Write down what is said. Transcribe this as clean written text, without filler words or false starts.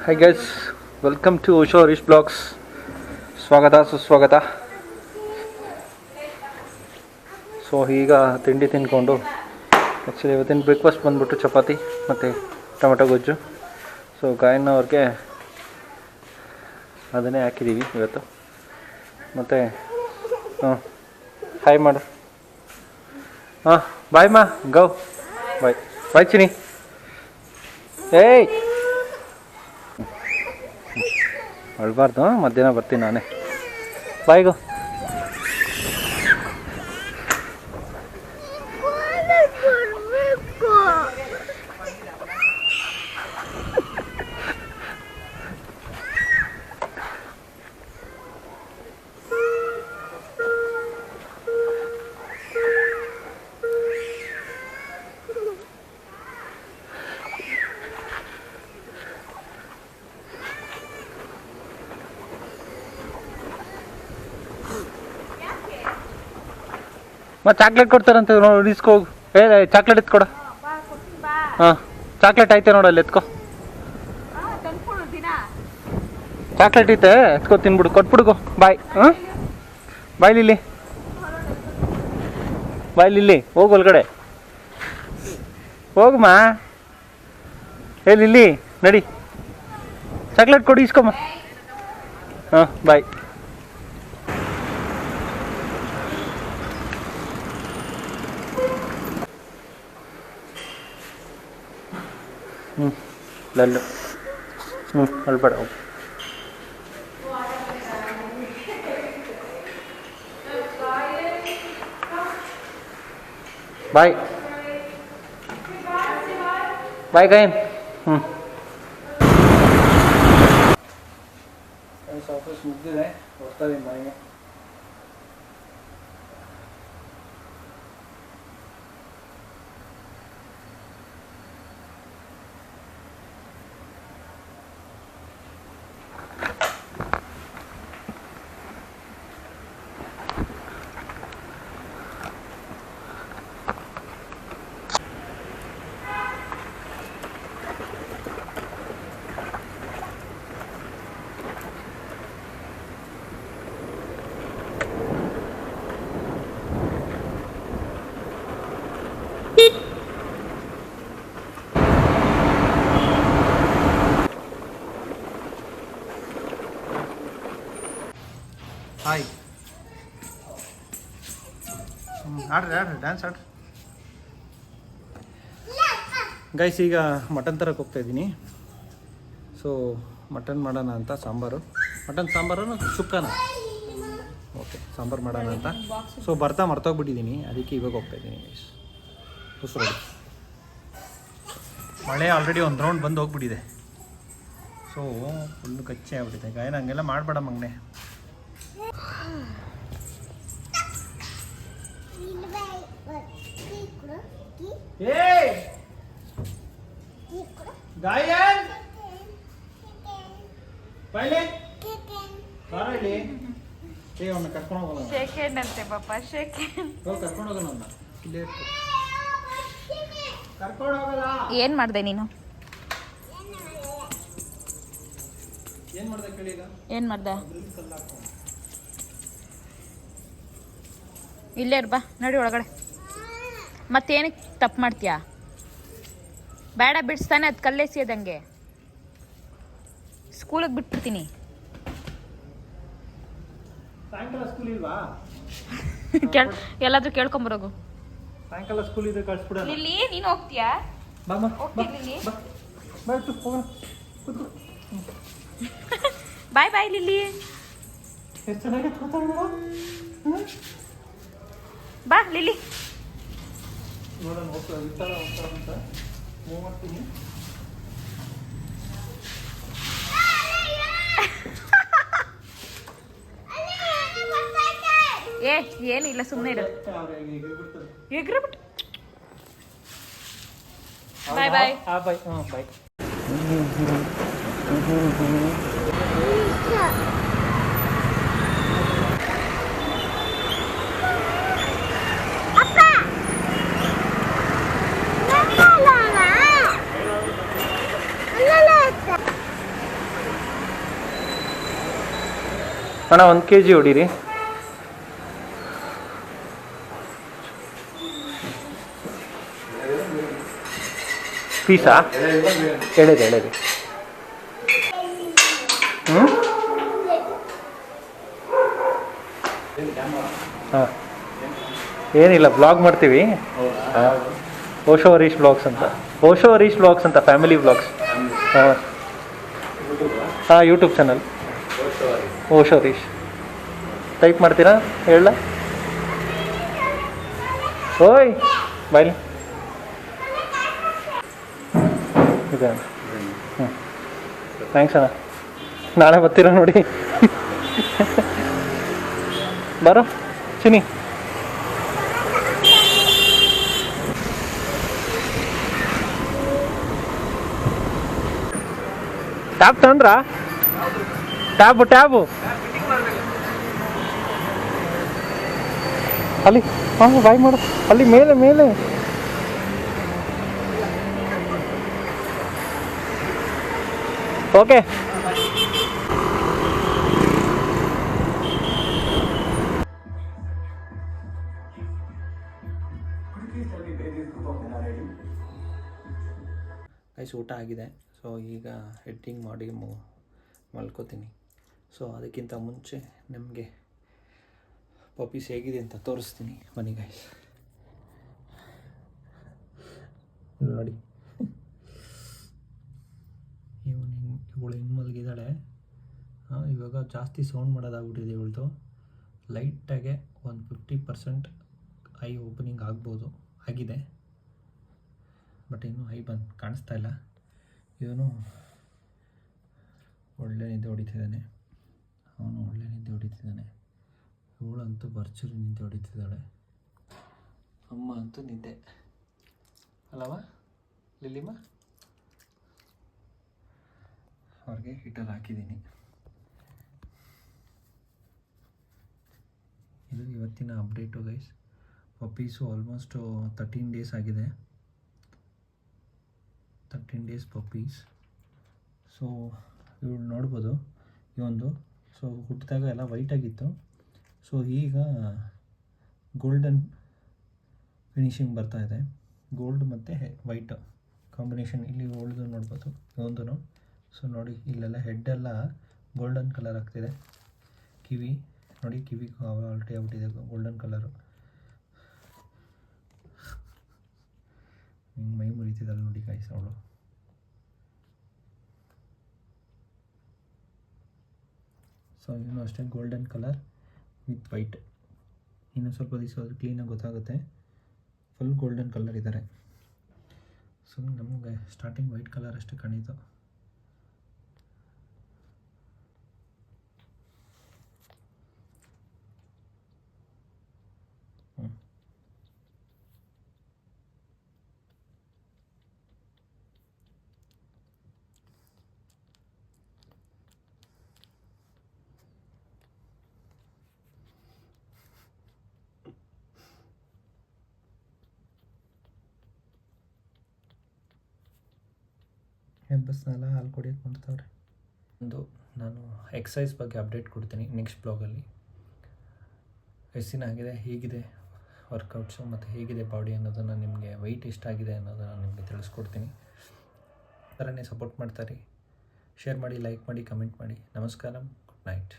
High guys, welcome to Osho Harish blogs. ಸ್ವಾಗತ ಸುಸ್ವಾಗತ. So ಈಗ ತಿಂಡಿ ತಿಂದ್ಕೊಂಡು, ಆ್ಯಕ್ಚುಲಿ ಇವತ್ತಿನ ಬ್ರೇಕ್ಫಾಸ್ಟ್ ಬಂದ್ಬಿಟ್ಟು ಚಪಾತಿ ಮತ್ತು ಟೊಮೆಟೊ ಗೊಜ್ಜು. ಸೊ ಗಾಯನವ್ರಿಗೆ ಅದನ್ನೇ ಹಾಕಿದ್ದೀವಿ ಇವತ್ತು. ಮತ್ತು ಹಾಯ್ ಮಾಡು. ಬಾಯ್ ಮಾ, ಗೌ ಬಾಯ್. ಬಾಯ್ ಚಿನಿ. ಏಯ್ ಅಳ್ಬಾರ್ದು, ಮಧ್ಯಾಹ್ನ ಬರ್ತೀನಿ ನಾನೇ. ಬಾಯ್ಗೋ. ಚಾಕ್ಲೇಟ್ ಕೊಡ್ತಾರಂತ ನೋಡಿ, ಇಸ್ಕೋಗು. ಚಾಕ್ಲೇಟ್ ಎತ್ಕೊಡ. ಹಾಂ, ಚಾಕ್ಲೇಟ್ ಐತೆ ನೋಡಲ್ಲಿ, ಎತ್ಕೊ. ಚಾಕ್ಲೇಟ್ ಐತೆ, ಎತ್ಕೊ, ತಿನ್ಬಿಡು, ಕೊಟ್ಬಿಡ್ಗೋ. ಬಾಯ್. ಬಾಯ್ ಲಿಲ್ಲಿ, ಬಾಯ್ ಲಿಲ್ಲಿ, ಹೋಗು ಒಳಗಡೆ ಹೋಗಮ್ಮ. ಲಿಲ್ಲಿ ನಡಿ, ಚಾಕ್ಲೇಟ್ ಕೊಡಿ, ಇಸ್ಕೊಮ್ಮ. ಬಾಯ್. ಲಲ್ಲು ಅಳ್ಬೇಡ. ಬಾಯ್ ಬಾಯ್ ಗೈನ್. ಆಫೀಸ್ ಮುಗಿದಿದೆ, ಹೋಗ್ತಾ ಇದೀನಿ ಮನೆಗೆ. ಹಾಯ್. ಆಡ್ರಿ ಡ್ಯಾನ್ಸ್ ಆಡ್ರಿ ಗೈಸ್. ಈಗ ಮಟನ್ ತರಕ್ಕೆ ಹೋಗ್ತಾಯಿದ್ದೀನಿ. ಸೊ ಮಟನ್ ಮಾಡೋಣ ಅಂತ. ಸಾಂಬಾರು, ಮಟನ್ ಸಾಂಬಾರು ಸುಕ್ಕನ. ಓಕೆ, ಸಾಂಬಾರು ಮಾಡೋಣ ಅಂತ. ಸೊ ಬರ್ತಾ ಮರ್ತೋಗ್ಬಿಟ್ಟಿದ್ದೀನಿ, ಅದಕ್ಕೆ ಇವಾಗ ಹೋಗ್ತಾಯಿದ್ದೀನಿ ಗೈಸ್. ಉಸಿರು ಮಳೆ ಆಲ್ರೆಡಿ ಒಂದು ರೌಂಡ್ ಬಂದು ಹೋಗ್ಬಿಟ್ಟಿದೆ. ಸೊ ಫುಲ್ಲು ಕಚ್ಚೆ ಆಗ್ಬಿಟ್ಟಿದೆ. ಗಾಯನ ಹಂಗೆಲ್ಲ ಮಾಡಬೇಡ ಮಗನೆ. ಗಾಯನ್ ಕರ್ಕೊಂಡು ಹೋಗೋಣ. ಸೆಕೆಂಡ್ ಅಂತೆ ಪಾಪ, ಸೆಕೆಂಡ್ ಕರ್ಕೊಂಡು ಹೋಗೋಣ. ಕರ್ಕೊಂಡು ಹೋಗಲ್ಲ. ಏನ್ ಮಾಡ್ದೆ ನೀನು? ಏನ್ ಮಾಡ್ದೆ ಕೇಳಿ. ಏನ್ ಮಾಡ್ದೆ? ಇಲ್ಲೇ ಇರ್ಬಾ, ನಡಿ ಒಳಗಡೆ. ಮತ್ತೇನಕ್ಕೆ ತಪ್ಪು ಮಾಡ್ತೀಯಾ? ಬೇಡ, ಬಿಡಿಸ್ತಾನೆ ಅದು ಕಲ್ಲೆಸಿಯದಂಗೆ. ಸ್ಕೂಲಿಗೆ ಬಿಟ್ಬಿಡ್ತೀನಿ. ಸಾಯಂಕಾಲ ಸ್ಕೂಲ್ ಇಲ್ವಾ? ಎಲ್ಲಾದ್ರೂ ಕೇಳ್ಕೊಂಬರೋಗು. ಸಾಯಂಕಾಲ ಸ್ಕೂಲ್ ಇದೆ, ಕಳ್ಸ್ಬಿಡ. ಇಲ್ಲಿ ನೀನು ಹೋಗ್ತೀಯಾ? ಹೋಗ್ತೀನಿ. ಬಾಯ್ ಬಾಯ್ ಲಿಲ್ಲಿ. ಎಷ್ಟು ಚೆನ್ನಾಗಿ ಬಾ ಲಿಲ್ಲಿ. ನೋಡೋಣ, ಹೋಗ್ತಾ ಅಂತ ಮೂವ್ ಮಾಡ್ತೀನಿ. ಏನಿಲ್ಲ, ಸುಮ್ಮನೆ ಇರು. ಎಗ್ರಬಿಟ್ಟು ಬಾಯ್ ಬಾಯ್. ಬಾಯ್. ಬಾಯ್. ಅಣ್ಣ 1 kg ಹೊಡೀರಿ. ಪೀಸಾ ಎಳೆದೆ ಹ್ಞೂ ಹಾಂ ಏನಿಲ್ಲ ಬ್ಲಾಗ್ ಮಾಡ್ತೀವಿ. ಹಾಂ ಓಶೋ ಹರೀಶ್ ಬ್ಲಾಗ್ಸ್ ಅಂತ ಫ್ಯಾಮಿಲಿ ಬ್ಲಾಗ್ಸ್. ಹಾಂ YouTube channel Osho Harish type ಮಾಡ್ತೀರಾ ಹೇಳ. ಓಯ್ ಬಾಯ್ಲಿ ಇದೆ. ಹ್ಞೂ ಥ್ಯಾಂಕ್ಸ್ ಅಣ್ಣ, ನಾಳೆ ಬರ್ತೀರಾ ನೋಡಿ. ಬರೋ ಚಿನಿ. ಟ್ಯಾಬ್ ತಂದ್ರ ಟ್ಯಾಬು ಅಲ್ಲಿ ಹಾಂ ಬಾಯ್ ಮಾಡು ಅಲ್ಲಿ ಮೇಲೆ ಓಕೆ. ಗೈಸ್ ಊಟ ಆಗಿದೆ. ಸೊ ಈಗ ಎಡಿಟಿಂಗ್ ಮಾಡಿ ಮಲ್ಕೋತೀನಿ. ಸೊ ಅದಕ್ಕಿಂತ ಮುಂಚೆ ನಿಮಗೆ ಪಪ್ಪೀಸ್ ಹೇಗಿದೆ ಅಂತ ತೋರಿಸ್ತೀನಿ ಬನ್ನಿ ಗೈಸ್. ನೋಡಿ ಇವಳು ಹೆಂಗೆ ಮಲಗಿದ್ದಾಳೆ. ಇವಾಗ ಜಾಸ್ತಿ ಸೌಂಡ್ ಮಾಡೋದಾಗ್ಬಿಟ್ಟಿದೆ ಇವಳ್ದು. ಲೈಟಾಗೆ ಒಂದು 50% ಐ ಓಪನಿಂಗ್ ಆಗಿದೆ, ಬಟ್ ಇನ್ನೂ ಐ ಕಾಣಿಸ್ತಾ ಇಲ್ಲ. ಇವನು ಒಳ್ಳೆ ನಿದ್ದೆ ಹೊಡಿತಿದ್ದಾನೆ, ಅವನು ಒಳ್ಳೆ ನಿದ್ದೆ ಹೊಡಿತಿದ್ದಾನೆ. ಇವಳಂತೂ ಭರ್ಜರಿ ನಿದ್ದೆ ಹೊಡಿತಿದ್ದಾಳೆ. ಅಮ್ಮ ಅಂತೂ ನಿದ್ದೆ ಅಲ್ಲವ ಲಿಲ್ಲಿಮ್ಮ. ಅವ್ರಿಗೆ ಹೀಟರ್ ಹಾಕಿದ್ದೀನಿ. ಇದು ಇವತ್ತಿನ update guys. Puppies almost 13 days ಆಗಿದೆ. 13 ಡೇಸ್ ಪಪ್ಪೀಸ್. ಸೊ ಇವಳು ನೋಡ್ಬೋದು ಇವೊಂದು. ಸೊ ಹುಟ್ಟಿದಾಗ ಎಲ್ಲ ವೈಟಾಗಿತ್ತು. ಸೊ ಈಗ ಗೋಲ್ಡನ್ ಫಿನಿಶಿಂಗ್ ಬರ್ತಾಯಿದೆ. ಗೋಲ್ಡ್ ಮತ್ತು ವೈಟ್ ಕಾಂಬಿನೇಷನ್ ಇಲ್ಲಿ ಓಲ್ದು ನೋಡ್ಬೋದು ಇವೊಂದು. ಸೊ ನೋಡಿ ಇಲ್ಲೆಲ್ಲ ಹೆಡ್ಡೆಲ್ಲ ಗೋಲ್ಡನ್ ಕಲರ್ ಆಗ್ತಿದೆ. ಕಿವಿ ನೋಡಿ, ಕಿವಿ ಆಲ್ರೆಡಿ ಆಗ್ಬಿಟ್ಟಿದೆ ಗೋಲ್ಡನ್ ಕಲರು. ಹಿಂಗೆ ಮೈ ಮುರಿತಿದ್ದಲ್ಲ ನೋಡಿ ಗೈಸ್ ಅವಳು. ಸೊ ಇನ್ನೂ ಅಷ್ಟೇ ಗೋಲ್ಡನ್ ಕಲರ್ ವಿತ್ ವೈಟ್. ಇನ್ನು ಸ್ವಲ್ಪ ದಿವಸ ಅದು ಕ್ಲೀನಾಗಿ ಗೊತ್ತಾಗುತ್ತೆ. ಫುಲ್ ಗೋಲ್ಡನ್ ಕಲರ್ ಇದ್ದಾರೆ. ಸೊ ನಮಗೆ ಸ್ಟಾರ್ಟಿಂಗ್ ವೈಟ್ ಕಲರ್ ಅಷ್ಟೇ ಕಾಣಿತು. ಹೆಬ್ಬಸ್ನೆಲ್ಲ ಹಾಲು ಕುಡಿಯೋಕ್ಕೆ ಮಾಡ್ತಾವ್ರೆ. ನಾನು ಎಕ್ಸಸೈಸ್ ಬಗ್ಗೆ ಅಪ್ಡೇಟ್ ಕೊಡ್ತೀನಿ ನೆಕ್ಸ್ಟ್ ಬ್ಲಾಗಲ್ಲಿ. ಎಷ್ಟು ದಿನ ಆಗಿದೆ, ಹೇಗಿದೆ ವರ್ಕೌಟ್ಸು ಮತ್ತು ಹೇಗಿದೆ ಬಾಡಿ ಅನ್ನೋದನ್ನು ನಿಮಗೆ, ವೆಯ್ಟ್ ಎಷ್ಟಾಗಿದೆ ಅನ್ನೋದನ್ನು ನಿಮಗೆ ತಿಳಿಸ್ಕೊಡ್ತೀನಿ. ಥರನೇ ಸಪೋರ್ಟ್ ಮಾಡ್ತಾರೆ. ಶೇರ್ ಮಾಡಿ, ಲೈಕ್ ಮಾಡಿ, ಕಮೆಂಟ್ ಮಾಡಿ. ನಮಸ್ಕಾರ, ಗುಡ್ ನೈಟ್.